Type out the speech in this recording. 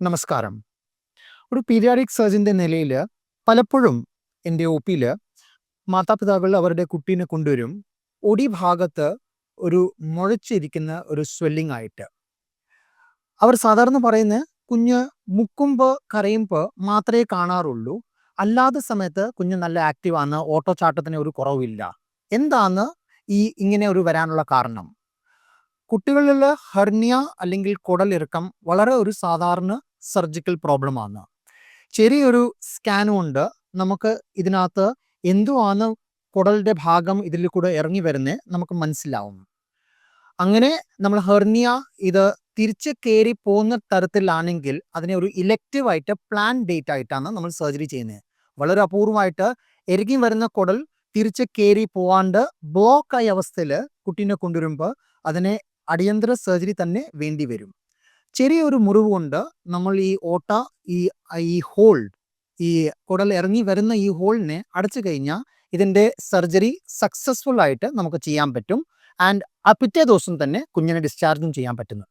നമസ്കാരം. ഒരു പീഡിയാട്രിക് സർജൻ്റെ നിലയിൽ പലപ്പോഴും എൻ്റെ ഒ.പിയിൽ മാതാപിതാക്കൾ അവരുടെ കുട്ടീനെ കൊണ്ടുവരും. ഒടിഭാഗത്ത് ഒരു മുഴച്ചിരിക്കുന്ന ഒരു സ്വെല്ലിംഗ് ആയിട്ട്. അവർ സാധാരണ പറയുന്നത് കുഞ്ഞ് മുക്കുമ്പോൾ കരയുമ്പോൾ മാത്രമേ കാണാറുള്ളൂ. അല്ലാത്ത സമയത്ത് കുഞ്ഞ് നല്ല ആക്റ്റീവാണ്, ഓട്ടച്ചാട്ടത്തിന് ഒരു കുറവില്ല. എന്താണ് ഇങ്ങനെ ഒരു വരാനുള്ള കാരണം? കുട്ടികളിൽ ഹെർണിയ അല്ലെങ്കിൽ കുടലിറുക്കം വളരെ ഒരു സാധാരണ സർജിക്കൽ പ്രോബ്ലമാണ്. ചെറിയൊരു സ്കാൻ കൊണ്ട് നമുക്ക് ഇതിനകത്ത് എന്തുവാണ് കുടലിൻ്റെ ഭാഗം ഇതിൽ കൂടെ ഇറങ്ങി വരുന്നത് നമുക്ക് മനസ്സിലാവും. അങ്ങനെ നമ്മൾ ഹെർണിയ ഇത് തിരിച്ച് കയറി പോകുന്ന തരത്തിലാണെങ്കിൽ അതിനെ ഒരു ഇലക്റ്റീവായിട്ട് പ്ലാൻ ഡേറ്റ് ആയിട്ടാണ് നമ്മൾ സർജറി ചെയ്യുന്നത്. വളരെ അപൂർവമായിട്ട് ഇറങ്ങി വരുന്ന കുടൽ തിരിച്ച് കയറി പോവാണ്ട് ബ്ലോക്കായ അവസ്ഥയിൽ കുട്ടീനെ കൊണ്ടുവരുമ്പോൾ അതിനെ അടിയന്തര സർജറി തന്നെ വേണ്ടി വരും. ചെറിയൊരു മുറിവ് കൊണ്ട് നമ്മൾ ഈ ഓട്ട ഈ ഹോൾ ഈ കുടൽ ഇറങ്ങി വരുന്ന ഈ ഹോളിനെ അടച്ചു കഴിഞ്ഞാൽ ഇതിൻ്റെ സർജറി സക്സസ്ഫുൾ ആയിട്ട് നമുക്ക് ചെയ്യാൻ പറ്റും. ആൻഡ് ആ പിറ്റേ ദിവസം തന്നെ കുഞ്ഞിനെ ഡിസ്ചാർജും ചെയ്യാൻ പറ്റുന്നു.